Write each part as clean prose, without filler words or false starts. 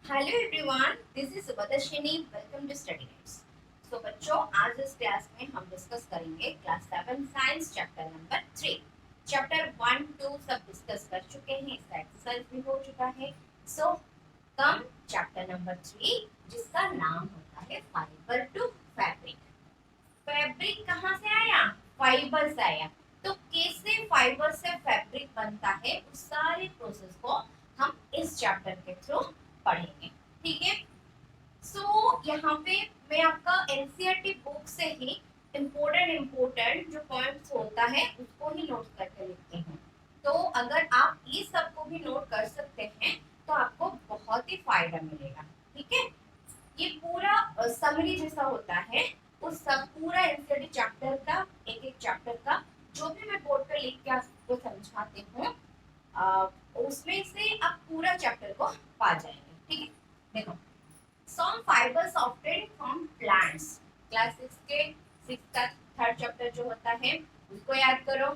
Hello everyone, this is Subhadarshini. Welcome to study guides. So बच्चों, आज इस क्लास में हम डिस्कस करेंगे class 7 science chapter number 3। Chapter 1 2 सब डिस्कस कर चुके हैं, इसका एक्सरसाइज भी हो चुका है। सो कम चैप्टर नंबर 3, जिसका नाम होता है फाइबर टू फैब्रिक। फैब्रिक कहाँ से आया? फाइबर से आया। तो कैसे फाइबर से फैब्रिक बनता है, उस सारे प्रोसेस को हम इस चैप्टर के थ्रू पढ़ेंगे। ठीक है। सो यहाँ पे मैं आपका एनसीईआरटी बुक से ही इम्पोर्टेंट जो पॉइंट्स होता है उसको ही नोट करके लिखती हूँ। तो अगर आप ये सबको भी नोट कर सकते हैं तो आपको बहुत ही फायदा मिलेगा। ठीक है। ये पूरा समरी जैसा होता है, उस सब पूरा एनसीईआरटी चैप्टर का, एक एक चैप्टर का जो भी मैं बोर्ड पे लिख के आपको समझाती हूँ, उसमें से आप पूरा चैप्टर को पा जाएंगे। ठीक है। देखो, some fibers obtained from plants। Class 6 के 6 का थर्ड चैप्टर जो होता है उसको याद करो।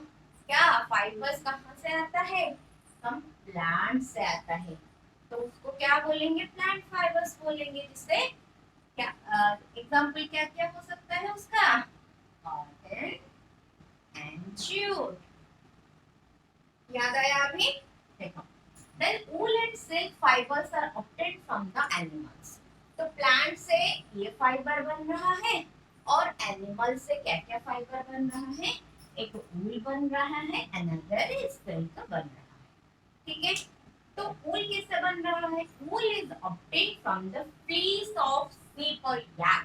क्या फाइबर्स कहाँ से आता है? हम प्लांट से आता है। तो उसको क्या बोलेंगे? प्लांट फाइबर्स बोलेंगे। जिससे क्या एग्जाम्पल क्या क्या हो सकता है उसका? Cotton and jute. याद आया अभी? देखो, then wool and silk fibers are obtained from the animals। तो प्लांट से ये फाइबर बन रहा है, और एनिमल से क्या क्या फाइबर बन रहा है? एक वूल बन रहा है, अनदर इज सिल्क बन रहा है। ठीक है। तो वूल किससे बन रहा है? वूल is obtain from the fleece of sheep और yak।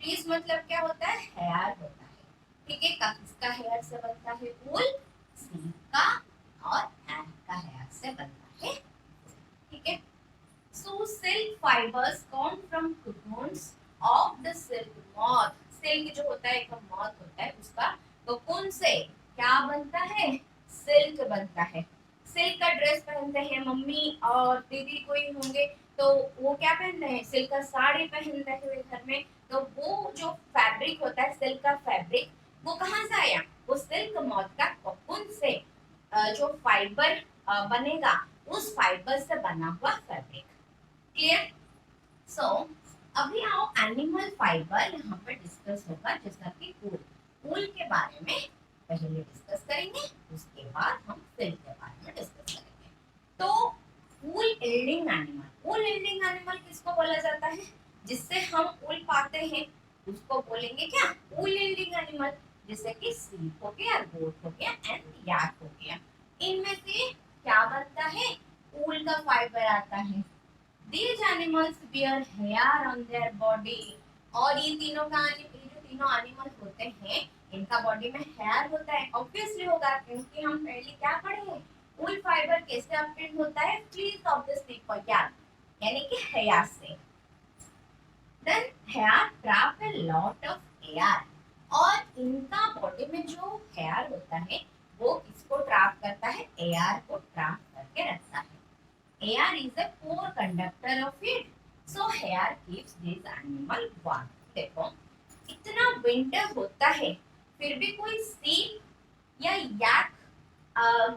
फ्लीस मतलब क्या होता है? हेयर होता है। ठीक है। किसका हेयर से बनता है वूल? sheep का और yak का हेयर से बनता है। ठीक है। So silk fibers come from cocoons of the silk moth। Silk जो होता है, एक मॉथ होता है, उसका कोकून से क्या बनता है? सिल्क बनता है। सिल्क का ड्रेस पहनते हैं मम्मी और दीदी कोई होंगे, तो वो क्या पहनते हैं? सिल्क का साड़ी पहनते हुए घर में। तो वो जो फैब्रिक होता है, सिल्क का फैब्रिक, वो कहाँ से आया? वो सिल्क मॉथ का कोकून से जो फाइबर बनेगा, उस फाइबर से बना हुआ फैब्रिक। क्लियर? सो अभी आओ एनिमल फाइबर यहाँ पर डिस्कस होगा, जैसा कि वूल। वूल के बारे में पहले डिस्कस करेंगे, उसके बाद हम सिल्क के बारे में डिस्कस करेंगे। तो वूल यील्डिंग एनिमल, वूल यील्डिंग एनिमल किसको बोला जाता है? जिससे हम वूल पाते हैं उसको बोलेंगे क्या? वूल यील्डिंग एनिमल। जैसे कि सीप हो गया, गोट हो गया एंड याक हो गया। इनमें से क्या बनता है? वूल का फाइबर आता है। These animals wear hair on their body। और ये तीनों का ये जो तीनों एनिमल होते हैं, इनका बॉडी में हेयर होता है। ऑब्वियसली होगा, क्योंकि हम पहले क्या पढ़े हैं? वूल फाइबर कैसे ऑब्टेन होता है? फ्लीस ऑफ द स्नेक और याक, यानी कि हेयर से। Then hair trap a lot of air. और इनका बॉडी में जो हेयर होता है वो किसको ट्रैप करता है? एयर को ट्रैप करके रखता है। Air is a core conductor of it, so air keeps this animal warm। देखो, इतना विंटर होता है फिर भी कोई सीप या याक,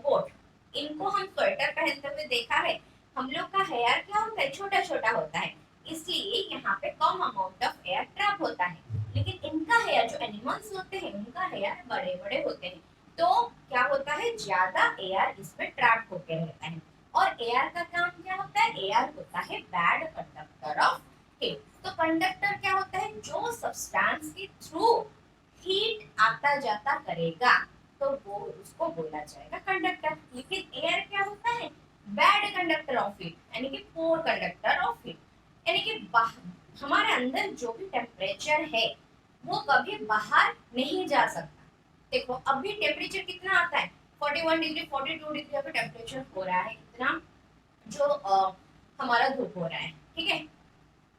गोट, इनको हम स्वेटर पहनते हुए देखा है? हम लोग का हेयर क्या होता है? छोटा छोटा होता है, इसलिए यहाँ पे कम अमाउंट ऑफ एयर ट्रैप होता है। लेकिन इनका हेयर, जो एनिमल्स होते हैं, उनका हेयर बड़े बड़े होते हैं, तो क्या होता है? ज्यादा एयर इसमें ट्रैप होके रहता है। और एयर का काम क्या होता है? एयर होता है बैड कंडक्टर ऑफ हीट। तो कंडक्टर क्या होता है? जो सब्सटेंस के थ्रू हीट आता जाता करेगा, तो वो उसको बोला जाएगा कंडक्टर। लेकिन एयर क्या होता है? बैड कंडक्टर ऑफ हीट, यानी कि पोर कंडक्टर ऑफ हीट। यानी कि हमारे अंदर जो भी टेम्परेचर है वो कभी बाहर नहीं जा सकता। देखो, अभी टेम्परेचर कितना आता है? 41 डिग्री, 42 डिग्री अभी टेम्परेचर हो रहा है, इतना जो हमारा धूप हो रहा है। ठीक है।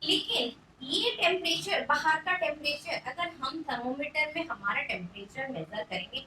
लेकिन ये टेम्परेचर, बाहर का टेम्परेचर, अगर हम थर्मोमीटर में हमारा टेम्परेचर मेजर करेंगे,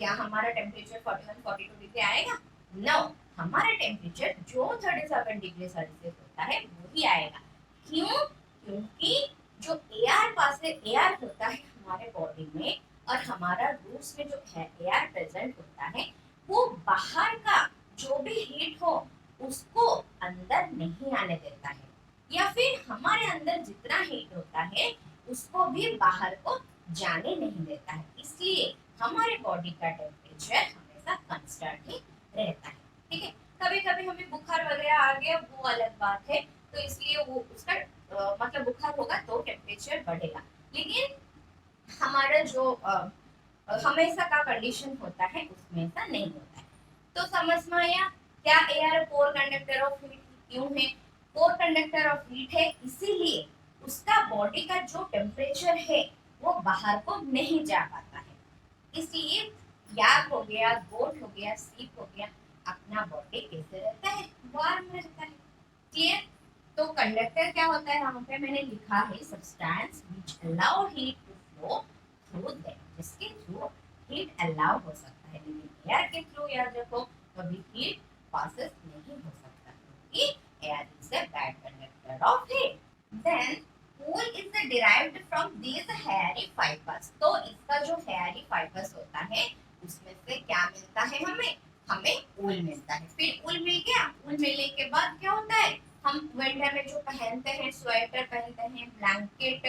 क्या हमारा टेम्परेचर 41 42 डिग्री आएगा? नो। हमारा टेम्परेचर जो 37 डिग्री सेल्सियस होता है वही आएगा। क्यों? क्योंकि जो एयर पास से एयर होता है हमारे बॉडी में, और हमारा रूट्स में जो है एयर प्रेजेंट होता है, वो बाहर का जो भी हीट हो उसको अंदर नहीं आने देता है। या फिर हमारे अंदर जितना हीट होता है उसको भी बाहर को जाने नहीं देता है, इसलिए हमारे बॉडी का टेम्परेचर हमेशा कांस्टेंट ही रहता है। ठीक है, कभी कभी हमें बुखार वगैरह आ गया वो अलग बात है, तो इसलिए वो उसका मतलब बुखार होगा तो टेम्परेचर बढ़ेगा, लेकिन हमारा जो हमेशा का कंडीशन होता है उसमें ऐसा नहीं होता है। तो समझ में आया क्या air poor conductor of heat क्यों है? पोर कंडक्टर ऑफ हीट है इसीलिए उसका बॉडी का जो टेम्परेचर है वो बाहर को नहीं जा पाता है, इसलिए याक हो गया, गोट हो गया, सीप हो गया, अपना बॉडी कैसे रहता है? वार्म रहता है। क्लियर? तो कंडक्टर क्या होता है? वहां पे मैंने लिखा है substance which allow heat to flow through them, जिसके थ्रू हीट अलाउ हो सकता है, लेकिन एयर के थ्रू याद रखो कभी हीट पासेस नहीं हो सकता, क्योंकि air is a bad conductor of heat. Then wool is derived from these hairy fibers, तो इसका जो hairy fibers होता है उसमें से क्या मिलता है? हमें ऊल मिलता है। फिर ऊल मिल गया, ऊल मिलने के बाद क्या होता है? हम विंटर में जो पहनते हैं, स्वेटर पहनते हैं, ब्लैंकेट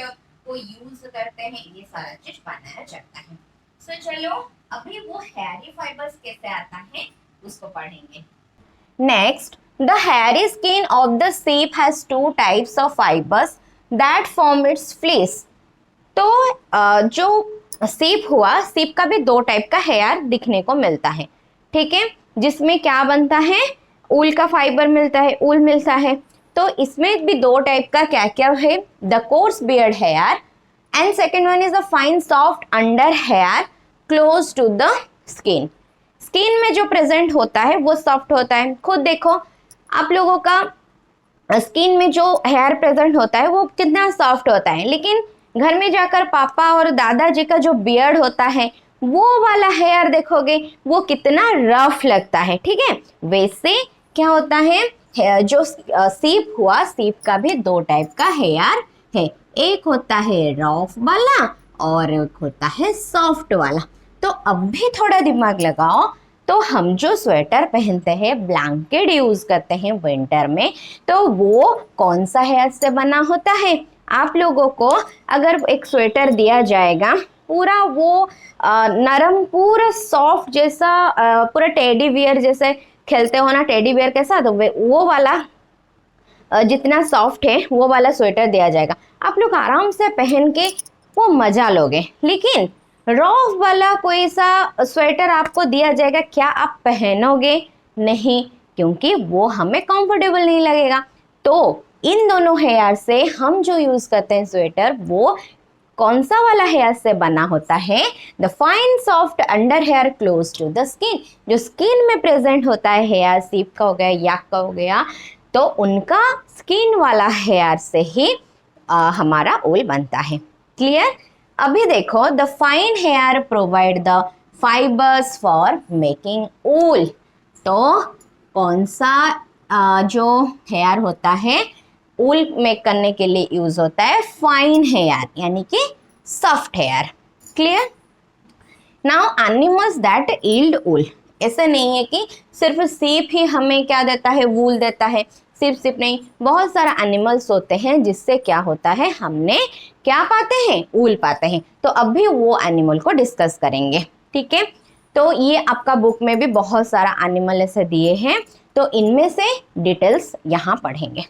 को यूज करते हैं, ये सारा चीज बनाया जाता है। सो चलो अभी वो hairy fibers कैसे आता है उसको पढ़ेंगे। Next, the hairy skin of the sheep has two types of fibers that form its fleece. तो जो सीप हुआ, सीप का भी दो टाइप का हेयर दिखने को मिलता है, ठीक है, जिसमें क्या बनता है? ऊल का फाइबर मिलता है, ऊल मिलता है। तो इसमें भी दो टाइप का क्या क्या है? The coarse beard hair and second one is the fine soft under hair close to the skin. Skin में जो प्रेजेंट होता है वो सॉफ्ट होता है। खुद देखो आप लोगों का स्किन में जो हेयर प्रेजेंट होता है वो कितना सॉफ्ट होता है, लेकिन घर में जाकर पापा और दादाजी का जो बियर्ड होता है वो वाला हेयर देखोगे वो कितना रफ लगता है। ठीक है, वैसे क्या होता है, जो सीप हुआ, सीप का भी दो टाइप का हेयर है, एक होता है रफ वाला और एक होता है सॉफ्ट वाला। तो अब भी थोड़ा दिमाग लगाओ, तो हम जो स्वेटर पहनते हैं, ब्लैंकेट यूज करते हैं विंटर में, तो वो कौन सा हेयर से बना होता है? आप लोगों को अगर एक स्वेटर दिया जाएगा पूरा वो नरम, पूरा सॉफ्ट जैसा, पूरा टेडी बियर जैसे खेलते हो ना टेडी बियर के साथ, वो वाला जितना सॉफ्ट है वो वाला स्वेटर दिया जाएगा, आप लोग आराम से पहन के वो मजा लोगे। लेकिन रफ वाला कोई सा स्वेटर आपको दिया जाएगा, क्या आप पहनोगे? नहीं, क्योंकि वो हमें कंफर्टेबल नहीं लगेगा। तो इन दोनों हेयर से हम जो यूज करते हैं स्वेटर, वो कौन सा वाला हेयर से बना होता है? The fine soft under hair close to the skin. जो स्किन में प्रेजेंट होता है हेयर, सीप का हो गया, याक का हो गया, तो उनका स्किन वाला हेयर से ही हमारा ऊल बनता है। क्लियर? अभी देखो, the fine hair provide the fibres for making wool. तो कौन सा जो हेयर होता है ऊल मेक करने के लिए यूज होता है? फाइन हेयर, यानी कि soft hair. Clear? Now animals that yield wool, ऐसा नहीं है कि सिर्फ सीप ही हमें क्या देता है? वूल देता है। सिर्फ नहीं, बहुत सारा एनिमल्स होते हैं जिससे क्या होता है, हमने क्या पाते हैं? ऊल पाते हैं। तो अभी वो एनिमल को डिस्कस करेंगे। ठीक है, तो ये आपका बुक में भी बहुत सारा एनिमल ऐसे दिए हैं, तो इनमें से डिटेल्स यहाँ पढ़ेंगे।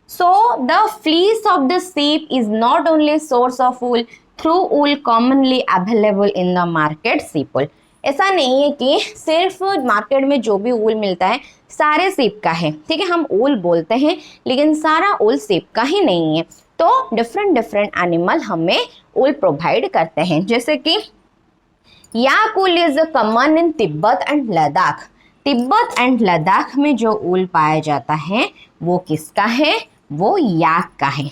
So the fleece of the sheep is not only a source of wool through wool commonly available in the market sheep wool। ऐसा नहीं है कि सिर्फ मार्केट में जो भी ऊल मिलता है सारे सीप का है। ठीक है, हम ऊल बोलते हैं लेकिन सारा ऊल सीप का ही नहीं है। तो डिफरेंट एनिमल हमें ऊल प्रोवाइड करते हैं, जैसे कि yak wool is common in Tibet and Ladakh. Tibet and Ladakh में जो ऊल पाया जाता है वो किसका है? वो याक का है।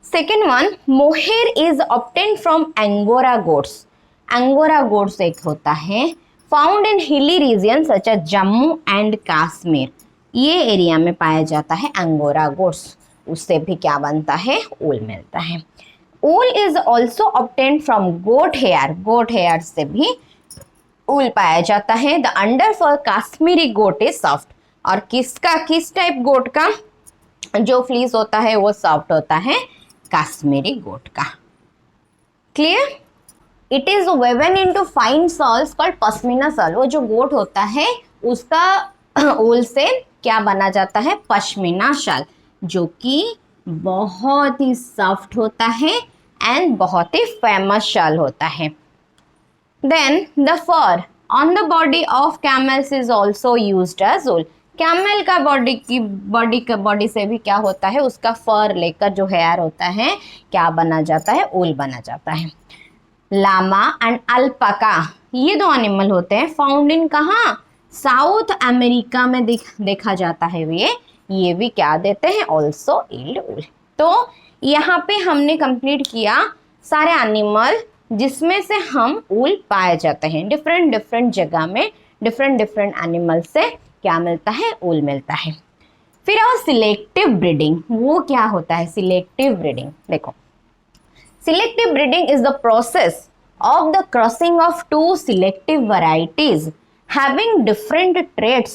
Second one, mohair is obtained from angora goats. Angora goats एक होता है found in hilly region such as Jammu and Kashmir. ये एरिया में पाया जाता है एंगोरा गोट्स, उससे भी क्या बनता है? ऊल मिलता है। Wool is also obtained from goat hair. Goat hair से भी ऊल पाया जाता है। The under fur Kashmiri goat is soft. और किस टाइप गोट का? जो फ्लीस होता है वो सॉफ्ट होता है कश्मीरी गोट का। Clear? It is woven into fine shawls called pashmina shawl. वो जो गोट होता है उसका ऊल से क्या बना जाता है? पश्मीना शाल, जो कि बहुत ही सॉफ्ट होता है एंड बहुत ही फेमस शाल होता है। Then the fur on the body of camels is also used as wool. Camel का बॉडी से भी क्या होता है? उसका फर लेकर जो हेयर होता है क्या बना जाता है? ऊल बना जाता है। लामा एंड अल्पाका, ये दो एनिमल होते हैं फाउंड इन कहाँ? साउथ अमेरिका में देखा जाता है। ये भी क्या देते हैं? ऑल्सो यील्ड वूल। तो यहाँ पे हमने कंप्लीट किया सारे एनिमल जिसमें से हम ऊल पाए जाते हैं। डिफरेंट डिफरेंट जगह में डिफरेंट डिफरेंट एनिमल से क्या मिलता है? ऊल मिलता है। फिर आओ सिलेक्टिव ब्रीडिंग। वो क्या होता है सिलेक्टिव ब्रीडिंग? देखो, selective breeding is the process of the crossing of two selective varieties having different traits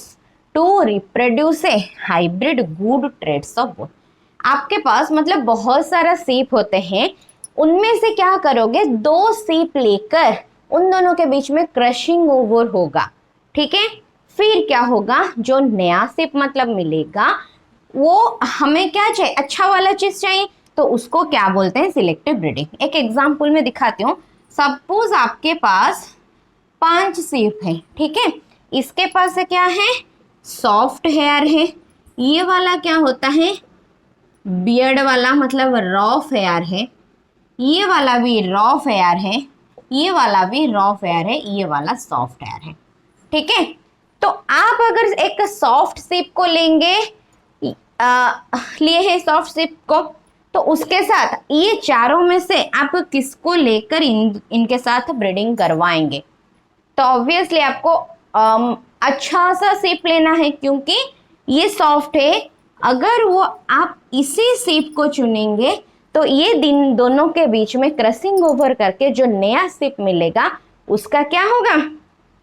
to reproduce a hybrid good traits of both। आपके पास मतलब बहुत सारा सीप होते हैं, उनमें से क्या करोगे? दो सीप लेकर उन दोनों के बीच में क्रशिंग ओवर होगा, ठीक है? फिर क्या होगा? जो नया सीप मतलब मिलेगा वो हमें क्या चाहिए? अच्छा वाला चीज चाहिए, तो उसको क्या बोलते हैं? Selective breeding. एक एग्जांपल में दिखाती हूँ। सपोज आपके पास 5 सीप है, ठीक है? इसके पास क्या है? सॉफ्ट हेयर है। ये वाला क्या होता है? बियर्ड वाला, मतलब रॉफ हेयर है। ये वाला भी रॉफ हेयर है, ये वाला भी रॉफ हेयर है, ये वाला सॉफ्ट हेयर है, ठीक है? तो आप अगर एक सॉफ्ट सीप को लेंगे, लिए है सॉफ्ट सिप को, तो उसके साथ ये चारों में से आप किसको लेकर इनके साथ ब्रीडिंग करवाएंगे? तो ऑब्वियसली आपको अच्छा सा सिप लेना है, क्योंकि ये सॉफ्ट है। अगर वो आप इसी सिप को चुनेंगे तो ये दोनों के बीच में क्रसिंग ओवर करके जो नया सिप मिलेगा उसका क्या होगा?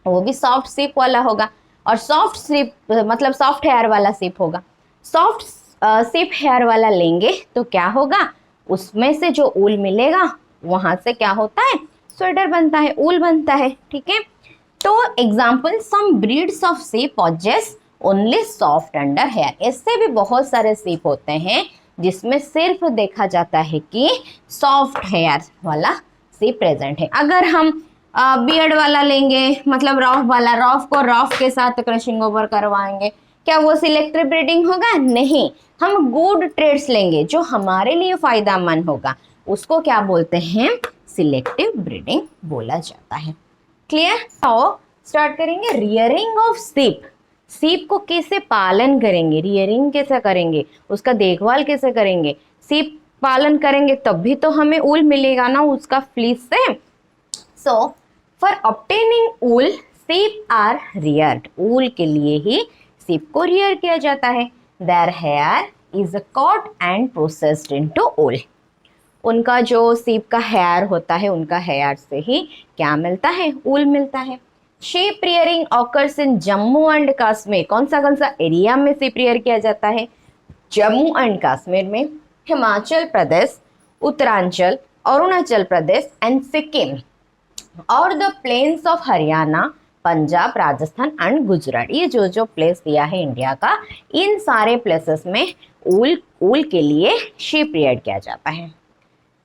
वो भी सॉफ्ट सिप वाला होगा, और सॉफ्ट सिप मतलब सॉफ्ट हेयर वाला सिप होगा। सॉफ्ट सिप हेयर वाला लेंगे तो क्या होगा? उसमें से जो ऊल मिलेगा वहां से क्या होता है? स्वेटर बनता है, ऊल बनता है, ठीक है? तो example, some breeds of sheep possess only soft under hair. ऐसे भी बहुत सारे सिप होते हैं जिसमें सिर्फ देखा जाता है कि सॉफ्ट हेयर वाला सिप प्रेजेंट है। अगर हम बियर्ड वाला लेंगे, मतलब रॉफ वाला, रॉफ को रॉफ के साथ क्रशिंग ओवर करवाएंगे, क्या वो सिलेक्टिव ब्रीडिंग होगा? नहीं। हम गुड ट्रेड्स लेंगे जो हमारे लिए फायदेमंद होगा, उसको क्या बोलते हैं? सिलेक्टिव ब्रीडिंग बोला जाता है। क्लियर? तो स्टार्ट करेंगे रियरिंग ऑफ सीप। सीप को कैसे पालन करेंगे, रियरिंग कैसे करेंगे, उसका देखभाल कैसे करेंगे? सीप पालन करेंगे तब भी तो हमें ऊल मिलेगा ना उसका फ्लीस से। सो फॉर ऑब्टेनिंग ऊल सीप आर रियर्ड। ऊल के लिए ही सीप को रियर किया जाता है। Their hair is cut and processed into wool. उनका जो सीप का हेयर होता है, उनका हेयर से ही क्या मिलता है? ऊल मिलता है। Sheep rearing occurs in Jammu and Kashmir. कौन सा एरिया में शीप रियर किया जाता है? जम्मू एंड कश्मीर में, हिमाचल प्रदेश, उत्तरांचल, अरुणाचल प्रदेश एंड सिक्किम, और the plains of Haryana, Punjab, Rajasthan and Gujarat. ये जो प्लेस दिया है इंडिया का, इन सारे प्लेसेस में ऊल के लिए शीप रियर किया जाता है।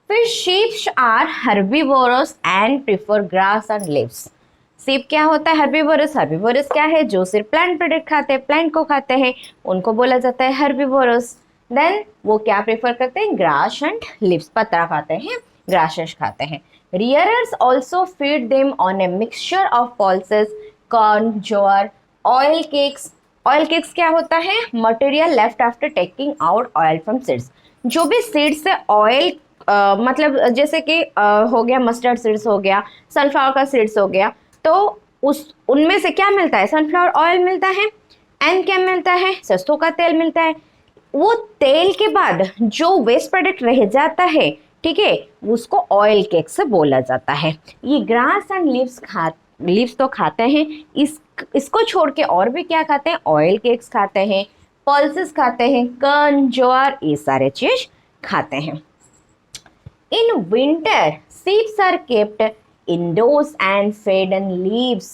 फिर sheeps are herbivorous and prefer grass and leaves. Sheep क्या होता है? हर्बीवोरस। हर्बीवोरस क्या है? जो सिर्फ प्लांट प्रोडक्ट खाते हैं, प्लांट को खाते हैं, उनको बोला जाता है हर्बीवोरस। देन वो क्या प्रेफर करते हैं? ग्रास एंड लीव्स, पत्ता खाते हैं, ग्रासेस खाते हैं। Rearers also feed them on a mixture of pulses, corn, jowar, oil cakes. Oil cakes क्या होता है? Material left after taking out oil from seeds. जो भी सीड्स से ऑयल मतलब जैसे कि हो गया मस्टर्ड सीड्स, हो गया सनफ्लावर का सीड्स, हो गया, तो उनमें से क्या मिलता है? सनफ्लावर ऑयल मिलता है। एंड क्या मिलता है? सरसों का तेल मिलता है। वो तेल के बाद जो वेस्ट प्रोडक्ट रह जाता है, ठीक है, उसको ऑयल केक से बोला जाता है। ये ग्रास एंड लीव्स तो खाते हैं, इसको छोड़ के और भी क्या खाते हैं? ऑयल केक्स खाते हैं, पल्सेस खाते हैं, कर्ण, ज्वार, ये सारे चीज खाते हैं। In winter, sheep are kept indoors and fed on leaves,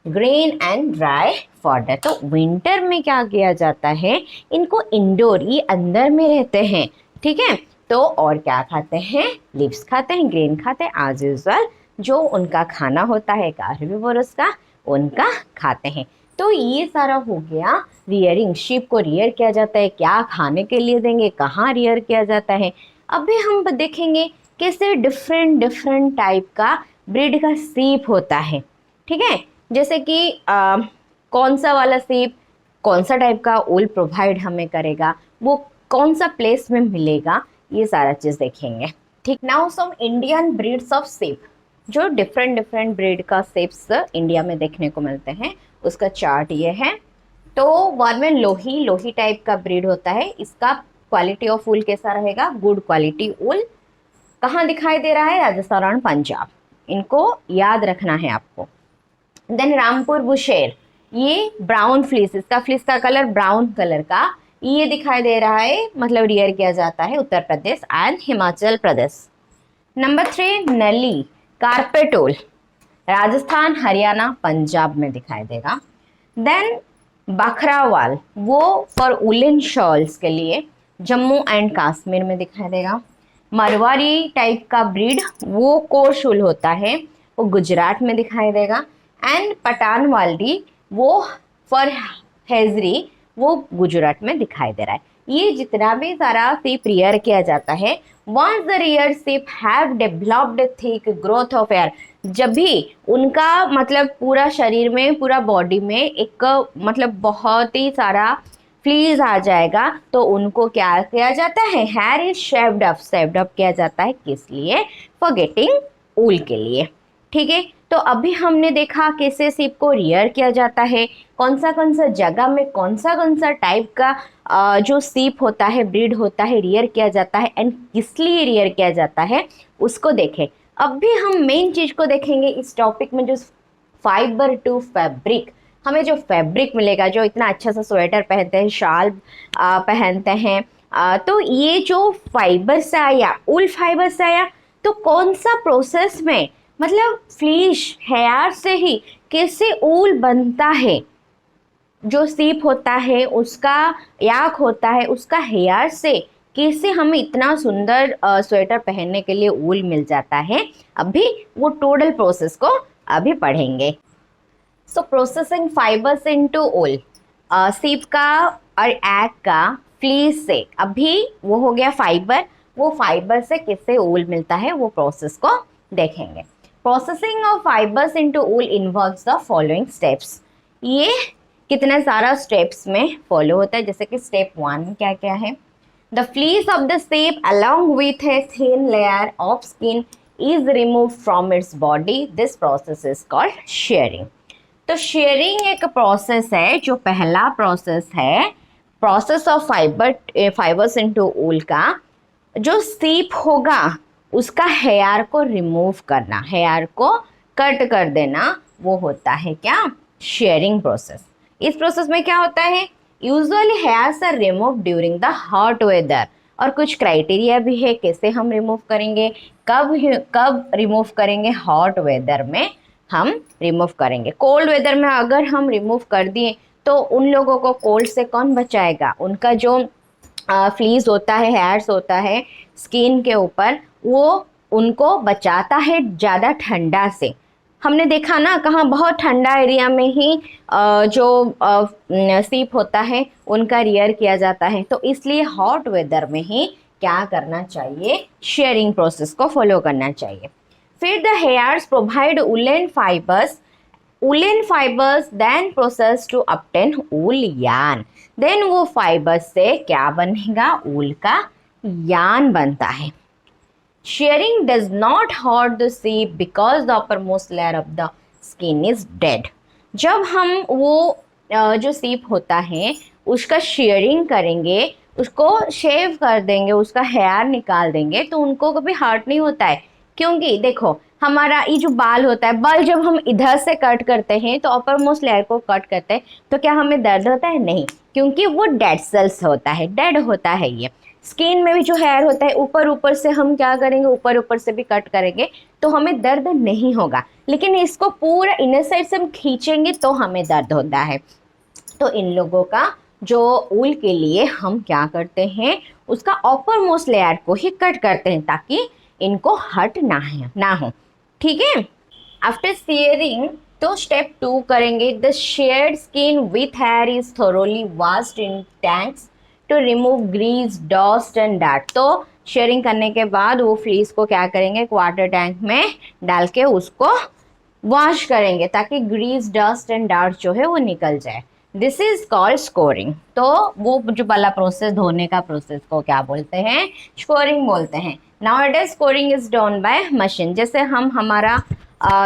grain and dry fodder। तो विंटर में क्या किया जाता है, इनको इंडोर, ये अंदर में रहते हैं, ठीक है। तो और क्या खाते हैं, लीव्स खाते हैं, ग्रेन खाते हैं, एज यूजल जो उनका खाना होता है कार्निवोरस का, उनका खाते हैं। तो ये सारा हो गया रियरिंग। शीप को रियर किया जाता है, क्या खाने के लिए देंगे, कहाँ रियर किया जाता है। अभी हम देखेंगे कैसे डिफरेंट डिफरेंट टाइप का ब्रीड का सीप होता है, ठीक है। जैसे कि कौन सा वाला सीप कौन सा टाइप का ऊल प्रोवाइड हमें करेगा, वो कौन सा प्लेस में मिलेगा, ये सारा चीज़ देखेंगे, ठीक। Now some Indian breeds of sheep, जो डिफरेंट डिफरेंट ब्रीड का सीप्स इंडिया में देखने को मिलते हैं, उसका चार्ट ये है। तो वन में लोही, लोही टाइप का ब्रीड होता है, इसका क्वालिटी ऑफ ऊल कैसा रहेगा, गुड क्वालिटी ऊल। कहाँ दिखाई दे रहा है, राजस्थान और पंजाब, इनको याद रखना है आपको। देन रामपुर बुशेर, ये ब्राउन फ्लीस, इसका फ्लीस का कलर ब्राउन कलर का, ये दिखाई दे रहा है, मतलब रियर किया जाता है उत्तर प्रदेश एंड हिमाचल प्रदेश। नंबर 3 नली कार्पेटोल, राजस्थान, हरियाणा, पंजाब में दिखाई देगा। देन बखरावाल, वो फॉर वुलन शॉल्स के लिए जम्मू एंड कश्मीर में दिखाई देगा। मरवारी टाइप का ब्रीड, वो कोर्स ऊल होता है, वो गुजरात में दिखाई देगा। एंड पठानवाली, वो फॉर हेजरी, वो गुजरात में दिखाई दे रहा है। ये जितना भी सारा सीप रियर किया जाता है, वंस द रियर सीप have developed thick growth of air, जब भी उनका मतलब पूरा शरीर में, पूरा बॉडी में एक मतलब बहुत ही सारा फ्लीज आ जाएगा, तो उनको क्या किया जाता है, here is shaved up, shaved up किया जाता है, किस लिए, फॉर गेटिंग ऊल के लिए, ठीक है। तो अभी हमने देखा कैसे सीप को रियर किया जाता है, कौन सा जगह में कौन सा टाइप का जो सीप होता है, ब्रीड होता है, रियर किया जाता है, एंड किस लिए रियर किया जाता है, उसको देखें। अब भी हम मेन चीज़ को देखेंगे इस टॉपिक में, जो फाइबर टू फैब्रिक, हमें जो फैब्रिक मिलेगा, जो इतना अच्छा सा स्वेटर पहनते हैं, शाल पहनते हैं, तो ये जो फाइबर से आया, ऊल फाइबर से आया, तो कौन सा प्रोसेस में, मतलब फ्लीश हेयर से ही कैसे ऊल बनता है, जो सीप होता है उसका याक होता है, उसका हेयर से कैसे हमें इतना सुंदर स्वेटर पहनने के लिए ऊल मिल जाता है, अभी वो टोटल प्रोसेस को अभी पढ़ेंगे। सो प्रोसेसिंग फाइबर्स इनटू ऊल, सीप का और एग का फ्लीस से, अभी वो हो गया फाइबर, वो फाइबर से किससे ऊल मिलता है, वो प्रोसेस को देखेंगे। Processing of fibres into wool involves the following steps, ये कितने सारा स्टेप्स में फॉलो होता है। जैसे कि स्टेप 1 में क्या क्या है, the fleece of the ship along with a thin layer of skin is remove from its body, this process is called sharing. तो शेयरिंग एक प्रोसेस है, जो पहला प्रोसेस है, प्रोसेस ऑफ फाइबर्स इनटू ऊल का, जो सीप होगा उसका हेयर को रिमूव करना, हेयर को कट कर देना, वो होता है क्या, शेयरिंग प्रोसेस। इस प्रोसेस में क्या होता है, usually hairs are remove during the hot weather, और कुछ क्राइटेरिया भी है कैसे हम रिमूव करेंगे, कब रिमूव करेंगे, हॉट वेदर में हम रिमूव करेंगे। कोल्ड वेदर में अगर हम रिमूव कर दिए तो उन लोगों को कोल्ड से कौन बचाएगा, उनका जो फ्लीज होता है, हेयर्स होता है स्किन के ऊपर, वो उनको बचाता है ज़्यादा ठंडा से। हमने देखा ना, कहाँ बहुत ठंडा एरिया में ही जो सीप होता है उनका रियर किया जाता है, तो इसलिए हॉट वेदर में ही क्या करना चाहिए, शेयरिंग प्रोसेस को फॉलो करना चाहिए। फिर the hairs provide woollen fibres then process to obtain wool yarn, then वो फाइबर्स से क्या बनेगा, ऊल का यार्न बनता है। Shearing does not hurt the sheep because the uppermost layer of the skin is dead. जब हम वो जो सीप होता है उसका शेयरिंग करेंगे, उसको शेव कर देंगे, उसका हेयर निकाल देंगे, तो उनको कभी हर्ट नहीं होता है, क्योंकि देखो हमारा ये जो बाल होता है, बाल जब हम इधर से कट करते हैं तो अपर मोस्ट लेयर को कट करते हैं तो क्या हमें दर्द होता है? नहीं, क्योंकि वो डेड सेल्स होता है, डेड होता है ये। स्किन में भी जो हेयर होता है ऊपर ऊपर से हम क्या करेंगे, ऊपर ऊपर से भी कट करेंगे तो हमें दर्द नहीं होगा, लेकिन इसको पूरा इनर साइड से हम खींचेंगे तो हमें दर्द होता है। तो इन लोगों का जो ऊल के लिए हम क्या करते हैं, उसका अपर मोस्ट लेयर को ही कट करते हैं ताकि इनको हट ना हो, ठीक है। आफ्टर शेयरिंग तो स्टेप 2 करेंगे। The sheared skin with hair is thoroughly washed in tanks to remove grease, dust and dirt. तो शेयरिंग करने के बाद वो फ्लीस को क्या करेंगे, वाटर टैंक में डाल के उसको वॉश करेंगे ताकि ग्रीस, डस्ट एंड डार्ट जो है वो निकल जाए। This is called scoring. तो वो जो वाला प्रोसेस, धोने का प्रोसेस को क्या बोलते हैं, स्कोरिंग बोलते हैं। Now it is scoring is done by machine. जैसे हम हमारा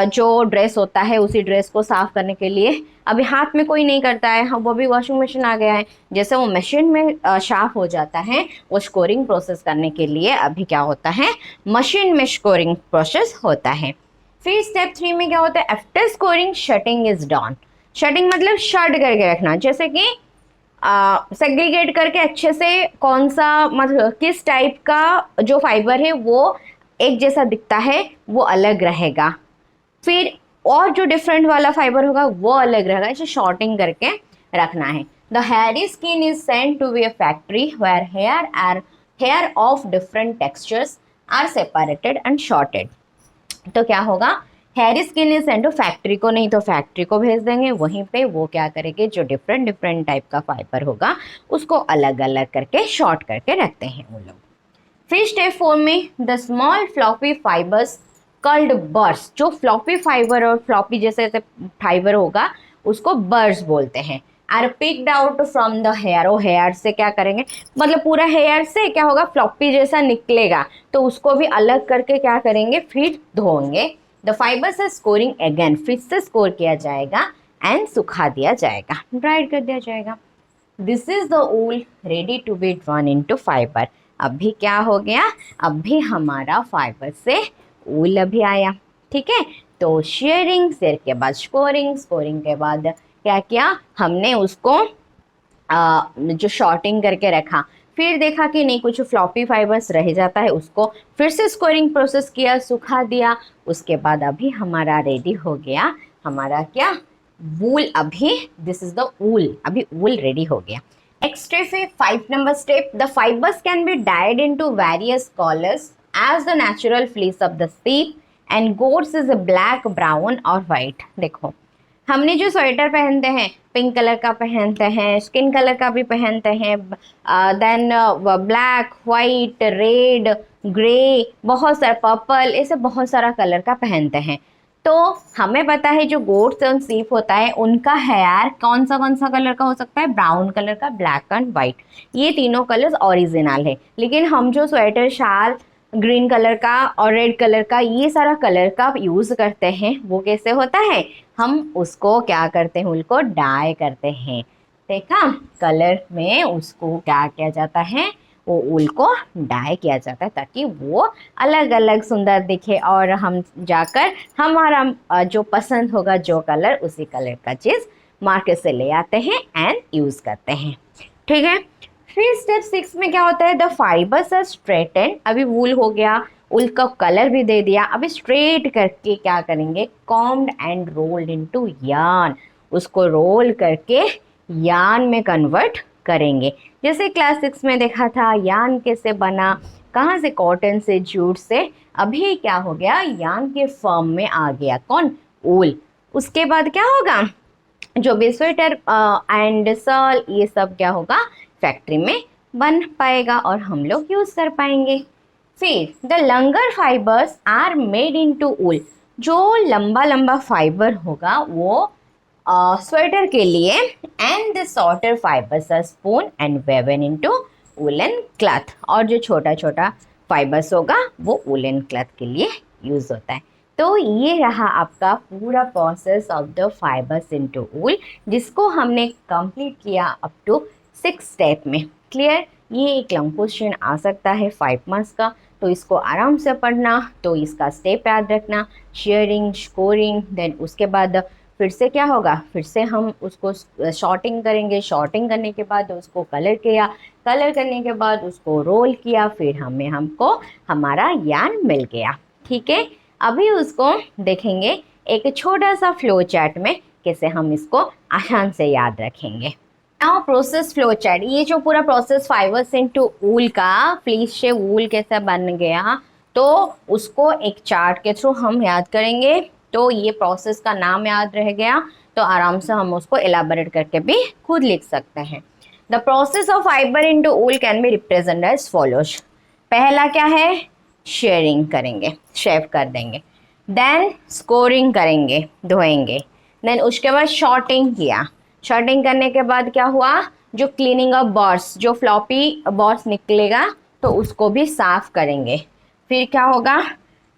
जो ड्रेस होता है उसी ड्रेस को साफ करने के लिए अभी हाथ में कोई नहीं करता है, हम वो भी वॉशिंग मशीन आ गया है, जैसे वो मशीन में साफ हो जाता है, वो स्कोरिंग प्रोसेस करने के लिए अभी क्या होता है, मशीन में स्कोरिंग प्रोसेस होता है। फिर स्टेप 3 में क्या होता है, after scouring sorting is done. Sorting मतलब शर्ट करके रखना, जैसे कि सेग्रीगेट करके अच्छे से कौन सा मतलब किस टाइप का जो फाइबर है वो एक जैसा दिखता है वो अलग रहेगा, फिर और जो डिफरेंट वाला फाइबर होगा वो अलग रहेगा, इसे शॉर्टिंग करके रखना है। The hairy skin is sent to be a factory where hair of different textures are separated and sorted. तो क्या होगा, hair skin is send to factory को, नहीं तो फैक्ट्री को भेज देंगे, वहीं पे वो क्या करेंगे, जो डिफरेंट डिफरेंट टाइप का फाइबर होगा उसको अलग अलग करके शॉर्ट करके रखते हैं वो लोग। फिर स्टेप 4 में the small floppy fibres called burrs. जो फ्लॉपी फाइबर और फ्लॉपी जैसे जैसे फाइबर होगा उसको बर्स बोलते हैं। Are picked out from the hair. वो हेयर से क्या करेंगे, मतलब पूरा हेयर से क्या होगा, फ्लॉपी जैसा निकलेगा, तो उसको भी अलग करके क्या करेंगे, फिर धोएंगे। The fibres are scouring again, फिर से स्कोर किया जाएगा एंड सुखा दिया जाएगा, ड्राइड कर दिया जाएगा। This is the wool ready to be drawn into fibre. अभी क्या हो गया, अभी हमारा फाइबर से ऊल अभी आया, ठीक है। तो शेयरिंग, शेयर के बाद स्कोरिंग, स्कोरिंग के बाद क्या किया हमने, उसको जो शॉर्टिंग करके रखा, फिर देखा कि नहीं कुछ फ्लॉपी फाइबर्स रह जाता है, उसको फिर से स्कोरिंग प्रोसेस किया, सुखा दिया, उसके बाद अभी हमारा रेडी हो गया हमारा क्या, वूल। अभी दिस इज द वूल, अभी वूल रेडी हो गया। नेक्स्ट स्टेप है 5 number step. The fibres can be dyed into various colours as the natural fleece of the sheep and goats is black, brown और वाइट। देखो हमने जो स्वेटर पहनते हैं पिंक कलर का पहनते हैं, स्किन कलर का भी पहनते हैं, then black, white, red, grey, बहुत सारा पर्पल, ऐसे बहुत सारा कलर का पहनते हैं। तो हमें पता है जो गोट्स एंड शीप होता है उनका हेयर कौन सा कलर का हो सकता है, ब्राउन कलर का, ब्लैक एंड वाइट, ये तीनों कलर्स ओरिजिनल है। लेकिन हम जो स्वेटर, शाल ग्रीन कलर का और रेड कलर का, ये सारा कलर का यूज़ करते हैं, वो कैसे होता है, हम उसको क्या करते हैं, उनको डाई करते हैं। देखा, कलर में उसको क्या किया जाता है, वो ऊल को डाई किया जाता है ताकि वो अलग अलग सुंदर दिखे और हम जाकर हमारा जो पसंद होगा जो कलर, उसी कलर का चीज़ मार्केट से ले आते हैं एंड यूज़ करते हैं, ठीक है। फिर स्टेप 6 में क्या होता है, द फाइबर्स आर स्ट्रेटेंड। अभी वूल हो गया, ऊल का कलर भी दे दिया, अभी स्ट्रेट करके क्या करेंगे, combed and rolled into yarn. उसको रोल करके यार्न में कन्वर्ट करेंगे। जैसे क्लास 6 में देखा था यार्न कैसे बना, कहाँ से, कॉटन से, जूट से। अभी क्या हो गया, यार्न के फॉर्म में आ गया कौन, ऊल। उसके बाद क्या होगा, जो भी स्वेटर एंड शॉल ये सब क्या होगा, फैक्ट्री में बन पाएगा और हम लोग यूज़ कर पाएंगे। फिर the longer fibres are made into wool. जो लंबा लंबा फाइबर होगा वो स्वेटर के लिए, and the shorter fibres are spun and woven into woollen cloth. और जो छोटा छोटा फाइबर्स होगा वो वुलन क्लॉथ के लिए यूज़ होता है। तो ये रहा आपका पूरा process of the fibres into wool, जिसको हमने कंप्लीट किया अप टू 6 स्टेप में। क्लियर, ये एक लॉन्ग क्वेश्चन आ सकता है 5 मार्क्स का, तो इसको आराम से पढ़ना, तो इसका स्टेप याद रखना, शेयरिंग, स्कोरिंग, देन उसके बाद फिर से क्या होगा, फिर से हम उसको शॉर्टिंग करेंगे, शॉर्टिंग करने के बाद उसको कलर किया, कलर करने के बाद उसको रोल किया, फिर हमको हमारा यार्न मिल गया। ठीक है, अभी उसको देखेंगे एक छोटा सा फ्लो चार्ट में कैसे हम इसको आसान से याद रखेंगे। नाउ प्रोसेस फ्लो चार्ट, ये जो पूरा प्रोसेस फाइबर्स इनटू वूल का, फ्लीस से वूल कैसे बन गया, तो उसको एक चार्ट के थ्रू हम याद करेंगे। तो ये प्रोसेस का नाम याद रह गया तो आराम से हम उसको एलाबोरेट करके भी खुद लिख सकते हैं। The process of fibre into wool can be represented as follows. पहला क्या है, शेयरिंग करेंगे, शेव कर देंगे, देन स्कोरिंग करेंगे, धोएंगे, देन उसके बाद शॉर्टिंग किया, शॉर्टिंग करने के बाद क्या हुआ, जो क्लीनिंग ऑफ बॉर्ड्स, जो फ्लॉपी बॉर्ड्स निकलेगा तो उसको भी साफ करेंगे, फिर क्या होगा,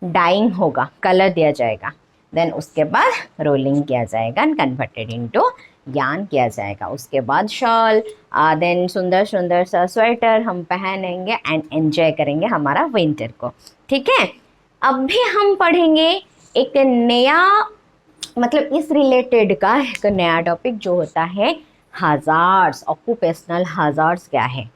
डाइंग होगा, कलर दिया जाएगा, देन उसके बाद रोलिंग किया जाएगा एंड कन्वर्टेड इनटू यार्न किया जाएगा। उसके बाद शॉल, देन सुंदर सुंदर सा स्वेटर हम पहनेंगे एंड एंजॉय करेंगे हमारा विंटर को। ठीक है, अब भी हम पढ़ेंगे एक नया, मतलब इस रिलेटेड का एक नया टॉपिक जो होता है हज़ार्ड्स, ऑक्यूपेशनल हज़ार्ड्स क्या है।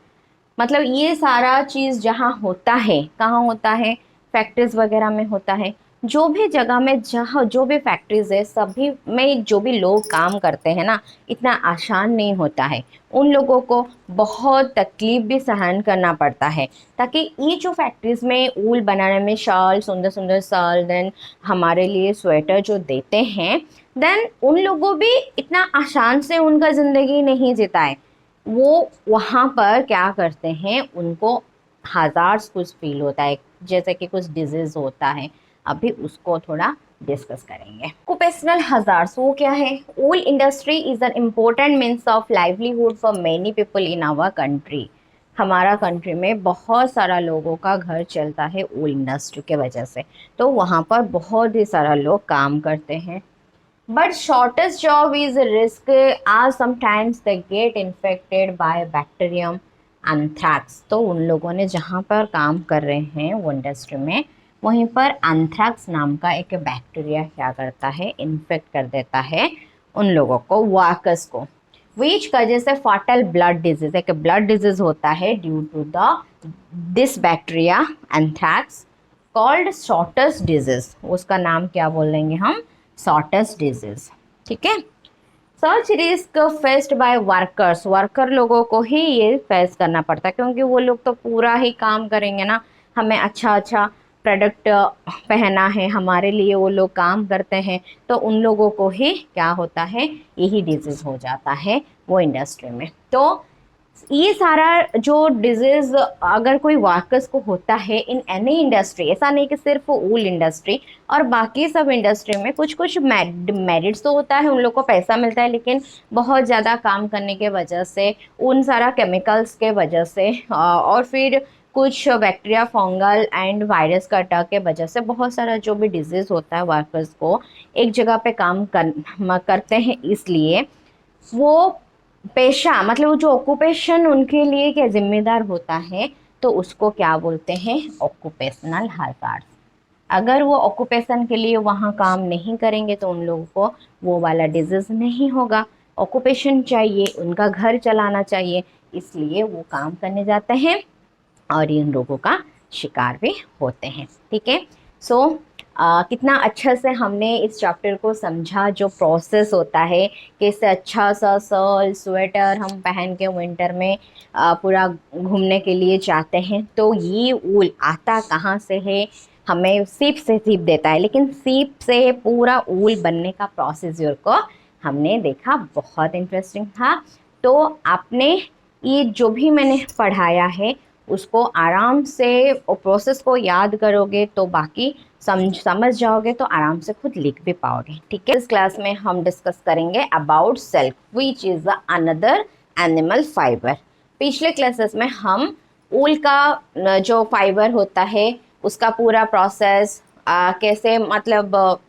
मतलब ये सारा चीज़ जहाँ होता है, कहाँ होता है, फैक्ट्रीज वगैरह में होता है, जो भी जगह में जहाँ जो भी फैक्ट्रीज है सभी में जो भी लोग काम करते हैं ना, इतना आसान नहीं होता है, उन लोगों को बहुत तकलीफ भी सहन करना पड़ता है, ताकि ये जो फैक्ट्रीज में ऊल बनाने में शॉल, सुंदर सुंदर शॉल, देन हमारे लिए स्वेटर जो देते हैं, देन उन लोगों भी इतना आसान से उनका ज़िंदगी नहीं जीता है। वो वहाँ पर क्या करते हैं, उनको हज़ार्ड्स कुछ फील होता है, जैसे कि कुछ डिजीज़ होता है, अभी उसको थोड़ा डिस्कस करेंगे। ऑक्यूपेशनल हज़ार्ड्स वो क्या है। Wool industry is an important means of livelihood for many people in our country. हमारा कंट्री में बहुत सारा लोगों का घर चलता है वूल इंडस्ट्री के वजह से, तो वहाँ पर बहुत ही सारा लोग काम करते हैं। But shortest job is a risk as sometimes they get infected by bacterium anthrax। तो उन लोगों ने जहाँ पर काम कर रहे हैं वो इंडस्ट्री में, वहीं पर एंथ्रैक्स नाम का एक बैक्टीरिया क्या करता है, इन्फेक्ट कर देता है उन लोगों को, वर्कर्स को, विच कजे से फाटल ब्लड डिजीज, एक ब्लड डिजीज होता है due to the this bacteria anthrax called sorter's disease. उसका नाम क्या बोलेंगे हम, शॉर्टेस्ट डिजीज। ठीक है, such risk faced by workers, worker लोगों को ही ये फेस करना पड़ता है, क्योंकि वो लोग तो पूरा ही काम करेंगे ना, हमें अच्छा अच्छा प्रोडक्ट पहना है, हमारे लिए वो लोग काम करते हैं, तो उन लोगों को ही क्या होता है, यही डिजीज़ हो जाता है वो इंडस्ट्री में। तो ये सारा जो डिजीज़ अगर कोई वर्कर्स को होता है इन एनी इंडस्ट्री, ऐसा नहीं कि सिर्फ वूल इंडस्ट्री और बाकी सब इंडस्ट्री में, कुछ कुछ मेरिट्स तो होता है, उन लोग को पैसा मिलता है, लेकिन बहुत ज़्यादा काम करने के वजह से, उन सारा केमिकल्स के वजह से और फिर कुछ बैक्टीरिया, फंगल एंड वायरस का अटैक के वजह से बहुत सारा जो भी डिजीज़ होता है वर्कर्स को एक जगह पे काम करते हैं, इसलिए वो पेशा, मतलब जो ऑक्यूपेशन उनके लिए क्या जिम्मेदार होता है, तो उसको क्या बोलते हैं, ऑक्यूपेशनल हज़ार्ड्स। अगर वो ऑक्यूपेशन के लिए वहाँ काम नहीं करेंगे तो उन लोगों को वो वाला डिजीज़ नहीं होगा। ऑक्यूपेशन चाहिए, उनका घर चलाना चाहिए, इसलिए वो काम करने जाते हैं और इन लोगों का शिकार भी होते हैं। ठीक है, सो कितना अच्छा से हमने इस चैप्टर को समझा, जो प्रोसेस होता है, कैसे अच्छा सा शॉल, स्वेटर हम पहन के विंटर में पूरा घूमने के लिए जाते हैं, तो ये ऊल आता कहाँ से है, हमें सीप से सीप देता है, लेकिन सीप से पूरा ऊल बनने का प्रोसीजर को हमने देखा, बहुत इंटरेस्टिंग था। तो आपने ये जो भी मैंने पढ़ाया है उसको आराम से प्रोसेस को याद करोगे तो बाकी समझ जाओगे, तो आराम से खुद लिख भी पाओगे। ठीक है, इस क्लास में हम डिस्कस करेंगे about silk which is another animal fibre. पिछले क्लासेस में हम ऊल का जो फाइबर होता है उसका पूरा प्रोसेस कैसे, मतलब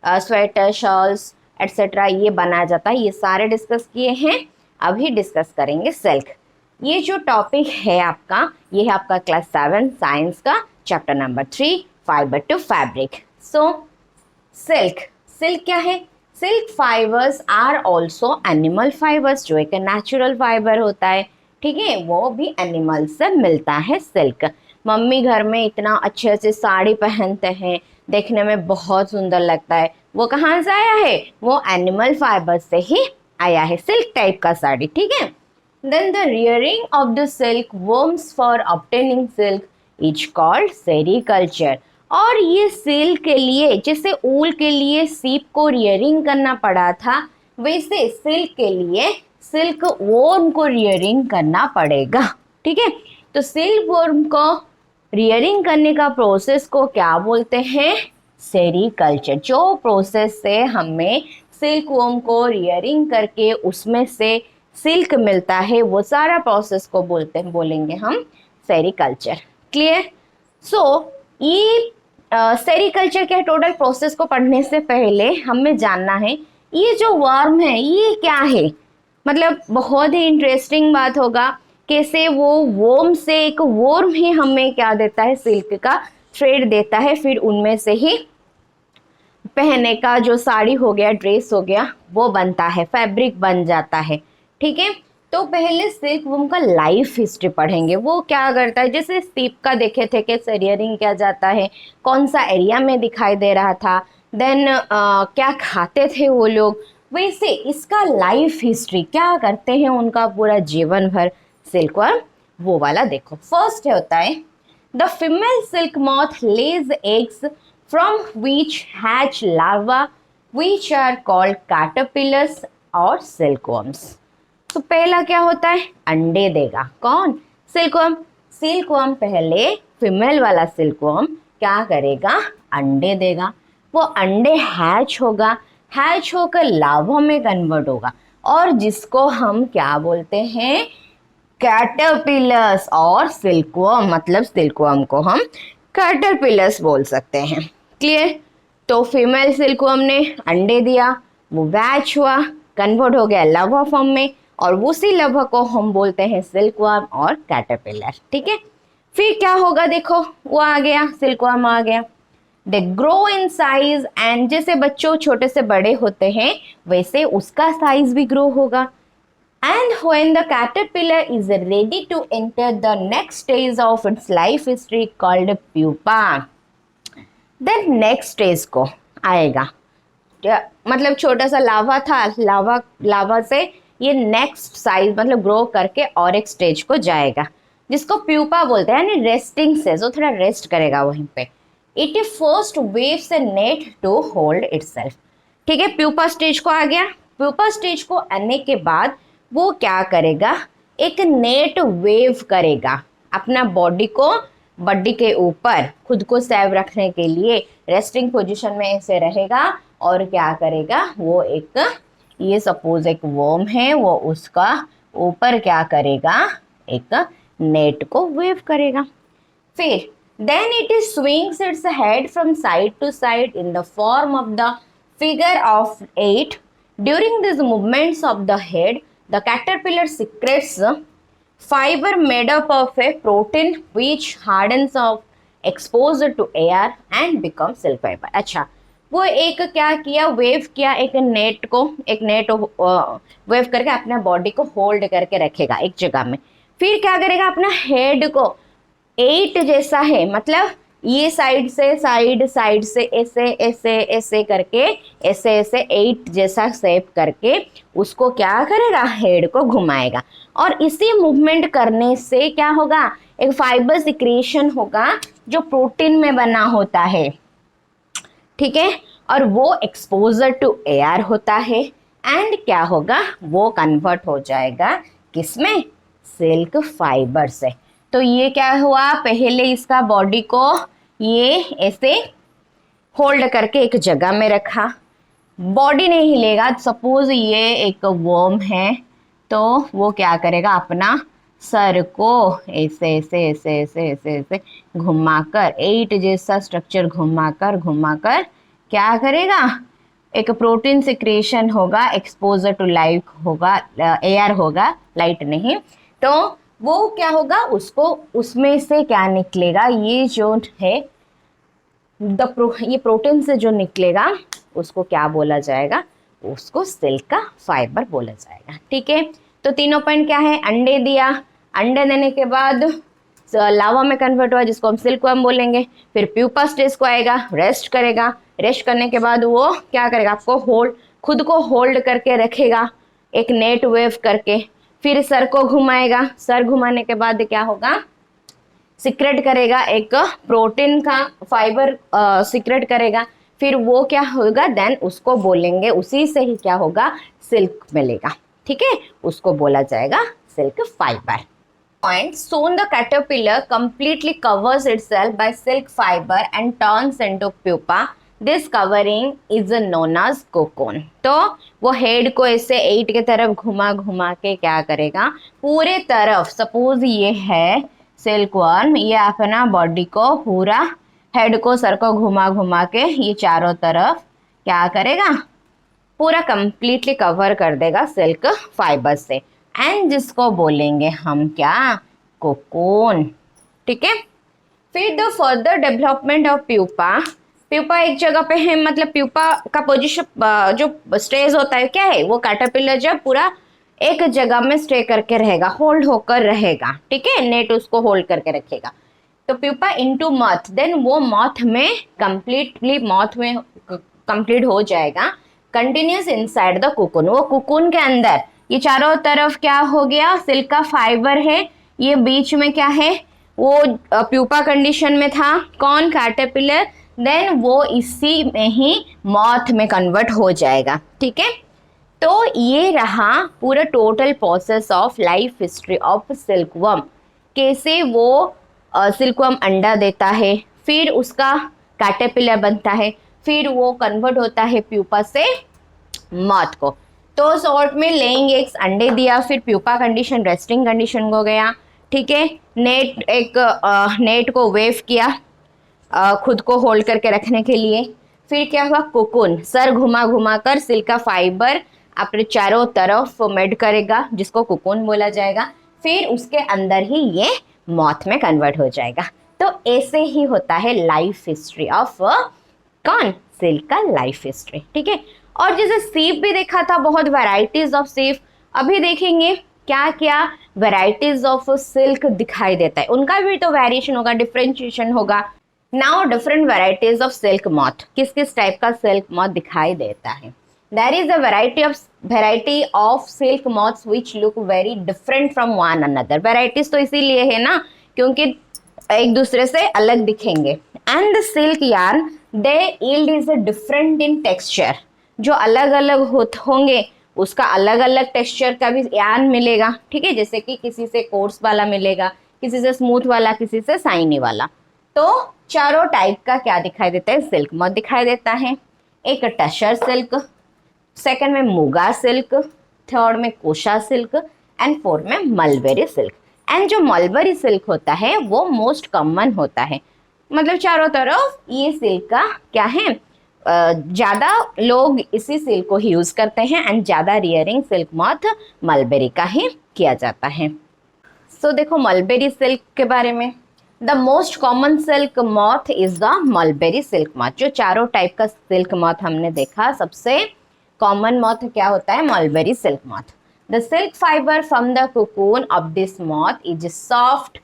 स्वेटर, शॉल्स एट्सेट्रा ये बनाया जाता है, ये सारे डिस्कस किए हैं। अभी डिस्कस करेंगे सिल्क। ये जो टॉपिक है आपका, ये है आपका क्लास 7 साइंस का chapter number 3 fibre to fabric. So silk, silk क्या है? Silk fibres are also animal fibres, जो एक नेचुरल फाइबर होता है, ठीक है, वो भी एनिमल से मिलता है सिल्क। मम्मी घर में इतना अच्छे से साड़ी पहनते हैं, देखने में बहुत सुंदर लगता है, वो कहाँ से आया है? वो एनिमल फाइबर से ही आया है, सिल्क टाइप का साड़ी, ठीक है। Then the rearing of the silk worms for obtaining silk is called sericulture. और ये सिल्क के लिए, जैसे ऊल के लिए सीप को रियरिंग करना पड़ा था, वैसे सिल्क के लिए सिल्क वर्म को रियरिंग करना पड़ेगा, ठीक है। तो सिल्क वर्म को रियरिंग करने का प्रोसेस को क्या बोलते हैं? सेरीकल्चर। जो प्रोसेस से हमें सिल्क वर्म को रियरिंग करके उसमें से सिल्क मिलता है, वो सारा प्रोसेस को बोलेंगे हम सेरीकल्चर। क्लियर? सो ये सेरीकल्चर के टोटल प्रोसेस को पढ़ने से पहले हमें जानना है ये जो वर्म है ये क्या है। मतलब बहुत ही इंटरेस्टिंग बात होगा कैसे वो वर्म से एक वर्म ही हमें क्या देता है? सिल्क का थ्रेड देता है, फिर उनमें से ही पहनने का जो साड़ी हो गया, ड्रेस हो गया, वो बनता है, फैब्रिक बन जाता है, ठीक है। तो पहले सिल्क वर्म का लाइफ हिस्ट्री पढ़ेंगे, वो क्या करता है। जैसे सीप का देखे थे कि रियरिंग किया जाता है, कौन सा एरिया में दिखाई दे रहा था, देन क्या खाते थे वो लोग, वैसे इसका लाइफ हिस्ट्री क्या करते हैं उनका पूरा जीवन भर सिल्क वर्म, वो वाला देखो। फर्स्ट होता है the female silk moth Lay's eggs from which hatch larvae which are called caterpillars और silkworms। तो पहला क्या होता है? अंडे देगा। कौन? सिल्कवर्म। सिल्कवर्म पहले फीमेल वाला सिल्कवर्म क्या करेगा? अंडे देगा। वो अंडे हैच होगा, हैच होकर लार्वा में कन्वर्ट होगा, और जिसको हम क्या बोलते हैं? कैटरपिलर्स। और सिल्कवर्म मतलब सिल्कवर्म को हम कैटरपिलर्स बोल सकते हैं। क्लियर? तो फीमेल सिल्कवर्म ने अंडे दिया, वो बैच हुआ, कन्वर्ट हो गया लार्वा फॉर्म में, और उसी लार्वा को हम बोलते हैं सिल्कवर्म और कैटरपिलर, ठीक है। फिर क्या होगा? देखो वो आ गया, सिल्कवर्म आ गया। They grow in size, and जैसे बच्चों छोटे से बड़े होते हैं वैसे उसका साइज भी ग्रो होगा। And when the caterpillar is ready to enter the next stage of its life history called pupa, then next stage को आएगा। मतलब छोटा सा लावा था, लावा से ये नेक्स्ट साइज मतलब ग्रो करके और एक स्टेज को जाएगा, जिसको प्यूपा बोलते हैं, यानी रेस्टिंग स्टेज, वो थोड़ा रेस्ट करेगा वहीं पे। It is first weaves a net to hold itself, ठीक है। प्यूपा स्टेज को आ गया। प्यूपा स्टेज को आने के बाद वो क्या करेगा? एक नेट वेव करेगा, अपना बॉडी के ऊपर खुद को सेव रखने के लिए रेस्टिंग पोजीशन में ऐसे रहेगा, और क्या करेगा? वो एक, ये सपोज एक वर्म है, वो उसका ऊपर क्या करेगा? एक नेट को वेव करेगा। फिर then it is swings its head from side to side in the form of the figure of 8. During these movements of the head, the caterpillar secretes fiber made up of a protein which hardens of exposure to air and becomes silk fiber। अच्छा, वो एक क्या किया? Wave किया, एक net wave करके अपना body को होल्ड करके रखेगा एक जगह में। फिर क्या करेगा? अपना हेड को 8 जैसा है, मतलब ये साइड से ऐसे करके ऐसे 8 जैसा शेप करके उसको क्या करेगा? हेड को घुमाएगा, और इसी मूवमेंट करने से क्या होगा? एक फाइबर सिक्रेशन होगा जो प्रोटीन में बना होता है, ठीक है, और वो एक्सपोजर टू एयर होता है, एंड क्या होगा? वो कन्वर्ट हो जाएगा किसमें? सिल्क फाइबर से। तो ये क्या हुआ? पहले इसका बॉडी को ये ऐसे होल्ड करके एक जगह में रखा, बॉडी नहीं हिलेगा। सपोज ये एक वर्म है, तो वो क्या करेगा? अपना सर को ऐसे घुमाकर 8 जैसा स्ट्रक्चर घुमाकर क्या करेगा? एक प्रोटीन सिक्रेशन होगा, एक्सपोजर टू लाइट होगा, एयर होगा, लाइट नहीं, तो वो क्या होगा, उसको उसमें से क्या निकलेगा, ये जो है ये प्रोटीन से जो निकलेगा उसको क्या बोला जाएगा, उसको सिल्क का फाइबर बोला जाएगा। ठीक है, तो तीनों पॉइंट क्या है, अंडे दिया, अंडे देने के बाद लावा में कन्वर्ट हुआ जिसको हम सिल्कवर्म बोलेंगे, फिर प्यूपा स्टेज को आएगा, रेस्ट करेगा, रेस्ट करने के बाद वो क्या करेगा, आपको होल्ड, खुद को होल्ड करके रखेगा एक नेट वेव करके, फिर सर को घुमाएगा, सर घुमाने के बाद क्या होगा, सिक्रेट करेगा एक प्रोटीन का फाइबर सिक्रेट करेगा, फिर वो क्या होगा, देन उसको बोलेंगे, उसी से ही क्या होगा, सिल्क मिलेगा। ठीक है, उसको बोला जाएगा silk fibre. Point, soon the caterpillar completely covers itself by silk fiber and turns into pupa. This covering is known as cocoon. तो वो हेड को ऐसे 8 के तरफ घुमा घुमा के क्या करेगा, पूरे तरफ, सपोज ये है सिल्कवर्म, ये अपना बॉडी को पूरा हेड को, सर को घुमा घुमा के ये चारों तरफ क्या करेगा, पूरा कंप्लीटली कवर कर देगा सिल्क फाइबर से, एंड जिसको बोलेंगे हम क्या, कोकोन। ठीक है, फिर the further development of pupa, pupa एक जगह पे है, मतलब प्यूपा का पोजीशन जो स्टेज होता है क्या है, वो कैटरपिलर जब पूरा एक जगह में स्टे करके रहेगा, होल्ड होकर रहेगा, ठीक है, नेट उसको होल्ड करके रखेगा, तो प्यूपा इनटू मॉथ, देन वो मॉथ में कंप्लीटली, मॉथ में कंप्लीट हो जाएगा, कंटिन्यूस इनसाइड द कुकुन, वो कुकुन के अंदर, ये चारों तरफ क्या हो गया, सिल्क का फाइबर है, ये बीच में क्या है, वो प्यूपा कंडीशन में था, कौन, कैटरपिलर, देन वो इसी में ही मॉथ में कन्वर्ट हो जाएगा। ठीक है, तो ये रहा पूरा total process of life history of silkworm, कैसे वो सिल्कवर्म अंडा देता है, फिर उसका कैटरपिलर बनता है, फिर वो कन्वर्ट होता है प्यूपा से मॉथ को। तो शॉर्ट में लेइंग एग्स, अंडे दिया, फिर प्यूपा कंडीशन, रेस्टिंग कंडीशन हो गया। ठीक है, नेट, एक नेट को वेव किया खुद को होल्ड करके रखने के लिए, फिर क्या हुआ, कोकून, सर घुमा घुमा कर सिल्क का फाइबर अपने चारों तरफ मेड करेगा जिसको कोकून बोला जाएगा, फिर उसके अंदर ही ये मॉथ में कन्वर्ट हो जाएगा। तो ऐसे ही होता है लाइफ हिस्ट्री ऑफ कौन, सिल्क का लाइफ हिस्ट्री। ठीक है, और जैसे सीप भी देखा था, बहुत वैरायटीज ऑफ सीप, अभी देखेंगे क्या क्या वैरायटीज ऑफ सिल्क दिखाई देता है, उनका भी तो वेरिएशन होगा, डिफरेंशिएशन होगा। Now different varieties of silk moth, किस किस टाइप का सिल्क मॉथ दिखाई देता है। There is a variety of silk moths which look very different from one another. Varieties तो इसीलिए है ना, क्योंकि एक दूसरे से अलग दिखेंगे। And the silk yarn they yield is different in texture, जो अलग अलग होंगे उसका अलग अलग टेक्सचर का भी यार्न मिलेगा। ठीक है, जैसे कि किसी से कोर्स वाला मिलेगा, किसी से स्मूथ वाला, किसी से शाइनी वाला। तो चारों टाइप का क्या दिखाई देता है, सिल्क मॉथ दिखाई देता है। एक टशर सिल्क, सेकंड में मुगा सिल्क, थर्ड में कोशा सिल्क, एंड फोर्थ में मलबेरी सिल्क। एंड जो मलबेरी सिल्क होता है वो मोस्ट कॉमन होता है, मतलब चारों तरफ ये सिल्क का क्या है, ज़्यादा लोग इसी सिल्क को ही यूज़ करते हैं, एंड ज़्यादा रियरिंग सिल्क मॉथ मलबेरी का ही किया जाता है। सो देखो मलबेरी सिल्क के बारे में, the most common silk moth is the mulberry silk moth. जो चारों टाइप का सिल्क मॉथ हमने देखा, सबसे कॉमन मॉथ क्या होता है, mulberry silk moth. The silk fibre from the cocoon of this moth is soft,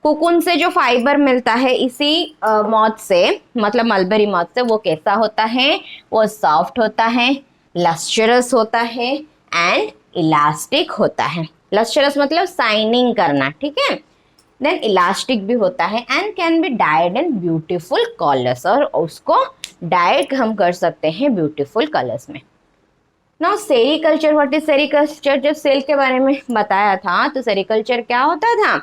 cocoon से जो फाइबर मिलता है इसी मॉथ से, मतलब मलबेरी मॉथ से, वो कैसा होता है, वो सॉफ्ट होता है, लस्चरस होता है, एंड इलास्टिक होता है। लस्चरस मतलब शाइनिंग करना, ठीक है, देन इलास्टिक भी होता है, and can be died in beautiful colours, और उसको डाइड हम कर सकते हैं ब्यूटीफुल कलर्स में। Now sericulture, what is sericulture, जब सिल्क के बारे में बताया था तो सेरीकल्चर क्या होता था,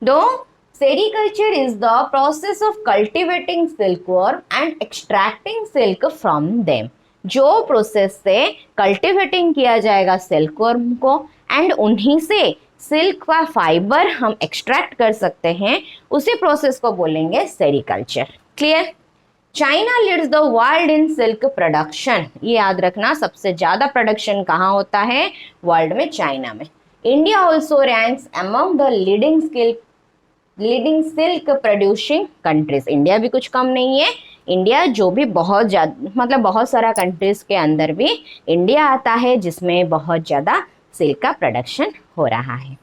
दो sericulture is the process of cultivating silkworm and extracting silk from them. जो प्रोसेस से कल्टिवेटिंग किया जाएगा सिल्कवर्म को, एंड उन्हीं से सिल्क का फाइबर हम एक्सट्रैक्ट कर सकते हैं, उसी प्रोसेस को बोलेंगे sericulture. Clear. China leads the world in silk production, ये याद रखना, सबसे ज़्यादा प्रोडक्शन कहाँ होता है, वर्ल्ड में चाइना में। India also ranks among the leading silk producing countries. India भी कुछ कम नहीं है। इंडिया जो भी बहुत ज़्यादा मतलब बहुत सारा कंट्रीज के अंदर भी इंडिया आता है जिसमें बहुत ज़्यादा सिल्क का प्रोडक्शन हो रहा है।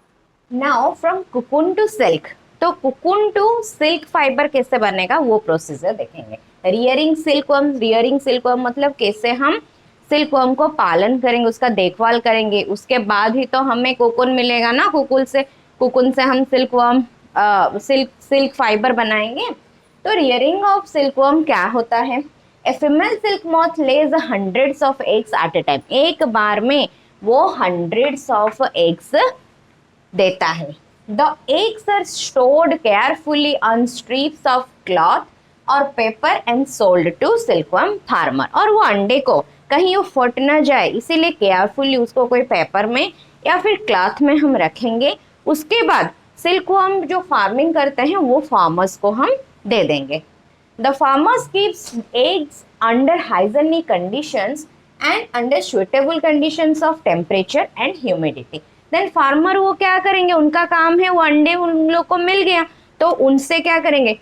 Now from cocoon to silk, तो कुकुन टू सिल्क फाइबर कैसे बनेगा वो प्रोसीजर देखेंगे। रियरिंग सिल्कवर्म मतलब कैसे हम सिल्कवर्म को पालन करेंगे, उसका देखभाल करेंगे, उसके बाद ही तो हमें कोकुन मिलेगा ना। कुकुन से हम सिल्क फाइबर बनाएंगे। तो रियरिंग ऑफ सिल्कवर्म क्या होता है? A female silk moth lays hundreds of eggs at a time. एक बार में वो हंड्रेड्स ऑफ एग्स देता है। The eggs are stored carefully on strips of cloth और paper and sold to silkworm farmer. और वो अंडे को कहीं वो फट ना जाए इसीलिए केयरफुली उसको कोई पेपर में या फिर क्लॉथ में हम रखेंगे। उसके बाद सिल्कवर्म जो फार्मिंग करते हैं वो फार्मर्स को हम दे देंगे। The farmers keeps eggs under hygienic conditions and under suitable conditions of temperature and humidity. Then farmer वो क्या करेंगे, उनका काम है वो अंडे उन लोग को मिल गया तो उनसे क्या करेंगे,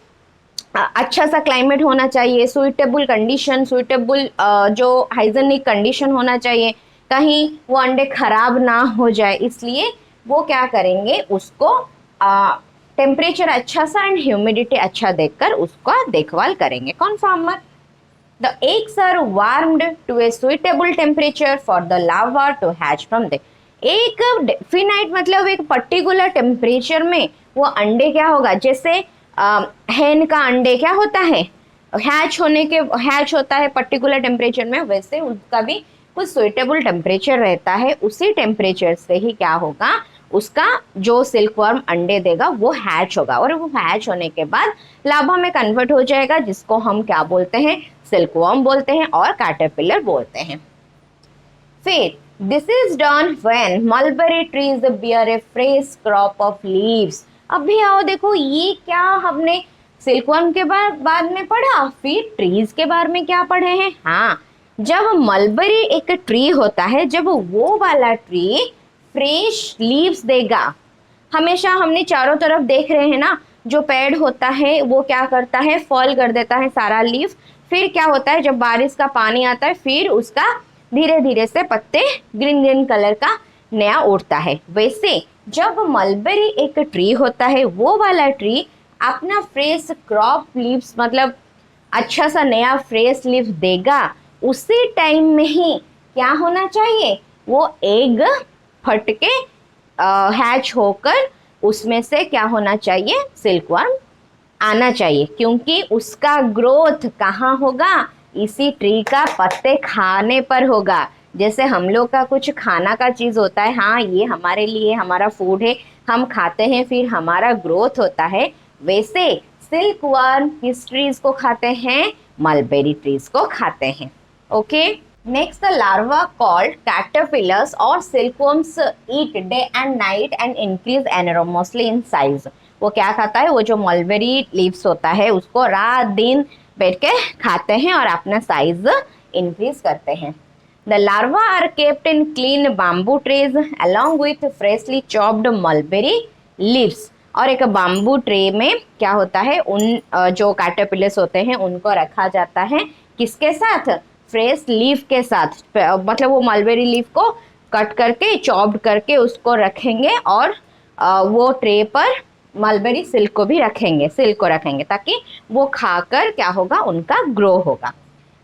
अच्छा सा क्लाइमेट होना चाहिए, सुइटेबल कंडीशन, जो हाइजीनिक कंडीशन होना चाहिए, कहीं वो अंडे खराब ना हो जाए, इसलिए वो क्या करेंगे उसको टेम्परेचर अच्छा सा एंड ह्यूमिडिटी अच्छा देखकर उसका देखभाल करेंगे। कौन? Farmer. The eggs are warmed to a suitable temperature for the larva to hatch from them. एक फिनाइट मतलब एक पर्टिकुलर टेम्परेचर में वो अंडे क्या होगा, जैसे हेन का अंडे क्या होता है, हैच होता है पर्टिकुलर टेम्परेचर में, वैसे उसका भी कुछ सुइटेबल टेम्परेचर रहता है। उसी टेम्परेचर से ही क्या होगा, उसका जो सिल्कवर्म अंडे देगा वो हैच होगा और वो हैच होने के बाद लार्वा में कन्वर्ट हो जाएगा, जिसको हम क्या बोलते हैं, सिल्कवर्म बोलते हैं और कैटरपिलर बोलते हैं। फिर this is done when mulberry trees bear a fresh crop of leaves. अभी आओ देखो ये क्या हमने सिल्कवर्म के बाद में पढ़ा, फिर ट्रीज के बारे में क्या पढ़े हैं। हाँ, जब मलबेरी एक ट्री होता है, जब वो वाला ट्री फ्रेश लीव्स देगा, हमेशा हमने चारों तरफ देख रहे हैं ना, जो पेड़ होता है वो क्या करता है, फॉल कर देता है सारा लीफ। फिर क्या होता है, जब बारिश का पानी आता है फिर उसका धीरे धीरे से पत्ते ग्रीन ग्रीन कलर का नया उड़ता है। वैसे जब मलबेरी एक ट्री होता है, वो वाला ट्री अपना फ्रेश क्रॉप लीव्स मतलब अच्छा सा नया फ्रेश लीफ देगा, उसी टाइम में ही क्या होना चाहिए, वो एग फट के हैच होकर उसमें से क्या होना चाहिए, सिल्कवर्म आना चाहिए। क्योंकि उसका ग्रोथ कहाँ होगा, इसी ट्री का पत्ते खाने पर होगा। जैसे हम लोग का कुछ खाना का चीज़ होता है, हाँ ये हमारे लिए हमारा फूड है, हम खाते हैं फिर हमारा ग्रोथ होता है, वैसे सिल्कवर्म किस ट्रीज को खाते हैं, मलबेरी ट्रीज को खाते हैं। Okay, next the larva called caterpillars और silkworms eat day and night and increase enormously in size. वो क्या खाता है, वो जो मलबेरी लीव्स होता है उसको रात दिन बैठ के खाते हैं और अपना साइज इंक्रीज करते हैं। The larva are kept in clean bamboo trays along with freshly chopped mulberry leaves. और एक बाम्बू ट्रे में क्या होता है, उन जो कैटरपिलर्स होते हैं उनको रखा जाता है, किसके साथ, फ्रेश लीफ के साथ। मतलब वो मलबेरी लीफ को कट करके चॉप्ड करके उसको रखेंगे और वो ट्रे पर मलबेरी सिल्क को रखेंगे ताकि वो खाकर क्या होगा, उनका ग्रो होगा।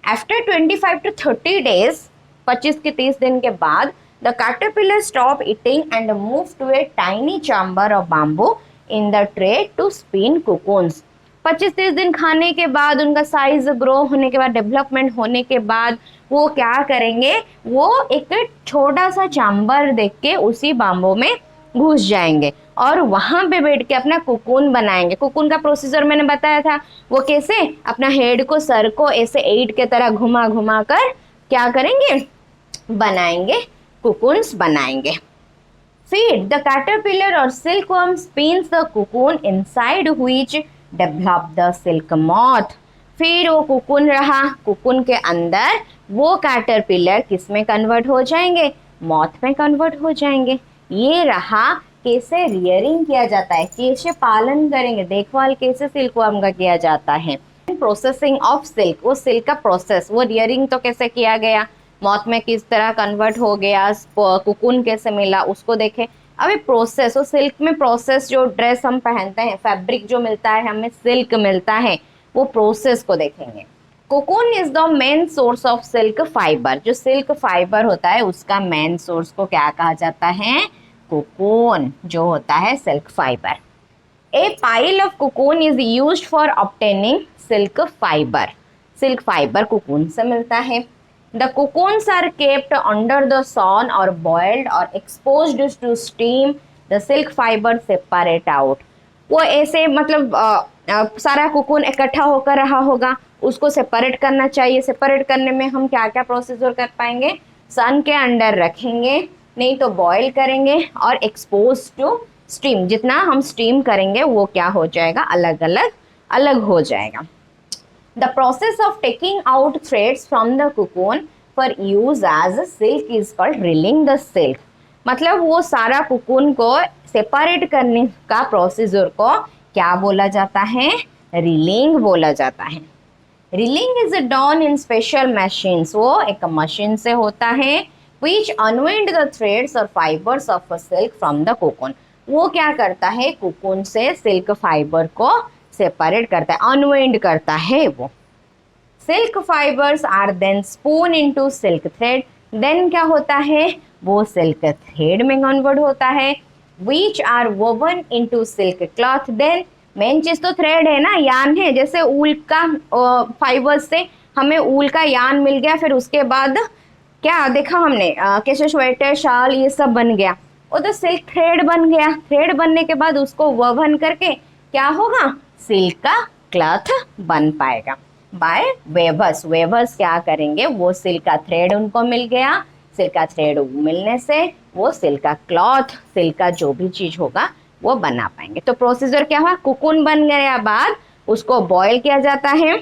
आफ्टर 25 to 30 days, 25 के 30 दिन के बाद, the caterpillar stop eating and move to a tiny chamber of bamboo in the tray to spin cocoons. 25-30 दिन खाने के बाद, उनका साइज ग्रो होने के बाद, डेवलपमेंट होने के बाद वो क्या करेंगे, वो एक छोटा सा चैम्बर देख के उसी बाम्बू में घुस जाएंगे और वहां पे बैठ के अपना कोकून बनाएंगे। कोकून का प्रोसीजर मैंने बताया था, वो कैसे अपना हेड को, सर को ऐसे एट के तरह घुमा घुमा कर क्या करेंगे, बनाएंगे, कोकून्स बनाएंगे। फिर द कैटरपिलर और silkworm spins the cocoon inside which develop the silk moth. फिर वो कोकून रहा, कोकून के अंदर वो कैटरपिलर किस में कन्वर्ट हो जाएंगे, मॉथ में कन्वर्ट हो जाएंगे। ये रहा कैसे रियरिंग किया जाता है, कैसे पालन करेंगे, देखभाल कैसे सिल्कवर्म का किया जाता है। प्रोसेसिंग ऑफ सिल्क, वो सिल्क का प्रोसेस, वो रियरिंग तो कैसे किया गया, मौत में किस तरह कन्वर्ट हो गया, कुकुन कैसे मिला, उसको देखें। अभी प्रोसेस, वो सिल्क में प्रोसेस, जो ड्रेस हम पहनते हैं, फैब्रिक जो मिलता है हमें, सिल्क मिलता है, वो प्रोसेस को देखेंगे। Cocoon is the main source of silk fibre, जो सिल्क फाइबर होता है उसका मेन सोर्स को क्या कहा जाता है, कोकून, जो होता है silk fibre. A pile of cocoon is used for obtaining silk fibre, silk fibre cocoon से मिलता है। The cocoons are kept under the sun और बॉइल्ड और exposed to steam, the silk fibre separate out. वो ऐसे मतलब सारा cocoon इकट्ठा होकर रहा होगा, उसको सेपरेट करना चाहिए। सेपरेट करने में हम क्या क्या प्रोसीजर कर पाएंगे, सन के अंडर रखेंगे, नहीं तो बॉईल करेंगे, और एक्सपोज टू स्टीम, जितना हम स्टीम करेंगे वो क्या हो जाएगा, अलग अलग अलग हो जाएगा। The process of taking out threads from the cocoon for use as silk is called rilling the silk। मतलब वो सारा कुकुन को सेपरेट करने का प्रोसीजर को क्या बोला जाता है, रिलिंग बोला जाता है। Railing is done in special machines, वो एक मशीन से होता है, विच अनवाइंड द थ्रेड्स और fibres of silk from the cocoon. वो क्या करता है, कोकून से सिल्क फाइबर को सेपरेट करता है, अनवाइंड करता है वो। Silk fibres are then spun into silk thread, then क्या होता है, वो सिल्क थ्रेड में कन्वर्ट होता है, which are woven into silk cloth. Then main चीज तो थ्रेड है ना, यान है, जैसे ऊल का फाइबर्स से हमें ऊल का यान मिल गया, फिर उसके बाद क्या देखा हमने, कैसे स्वेटर शाल ये सब बन गया, वो तो सिल्क थ्रेड बन गया। थ्रेड बनने के बाद उसको ववन करके क्या होगा, सिल्क का क्लॉथ बन पाएगा बाय वेवर्स। वेवर्स क्या करेंगे, वो सिल्क का थ्रेड उनको मिल गया, सिल्क का थ्रेड मिलने से वो सिल्क का क्लॉथ, सिल्क का जो भी चीज होगा वो बना पाएंगे। तो प्रोसीजर क्या हुआ, कुकुन बन गया बाद उसको बॉयल किया जाता है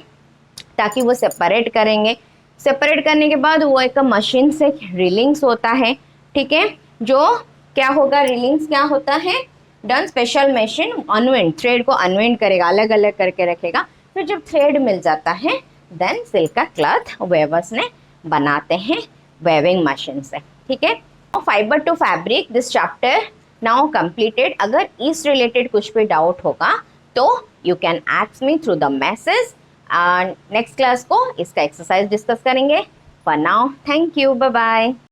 ताकि वो सेपरेट करेंगे। सेपरेट करने के बाद वो एक मशीन से रिलिंग्स होता है, ठीक है, जो क्या होगा, रिलिंग्स क्या होता है, done special machine unwind, thread को अनविंड करेगा, अलग अलग करके रखेगा। फिर जब थ्रेड मिल जाता है देन सिल्क का क्लॉथ वेवर्स ने बनाते हैं वेविंग मशीन से, ठीक है। Fibre to fabric, this chapter now completed. अगर इस रिलेटेड कुछ भी डाउट होगा तो you can ask me through the message, and next class को इसका एक्सरसाइज डिस्कस करेंगे। For now thank you, bye bye.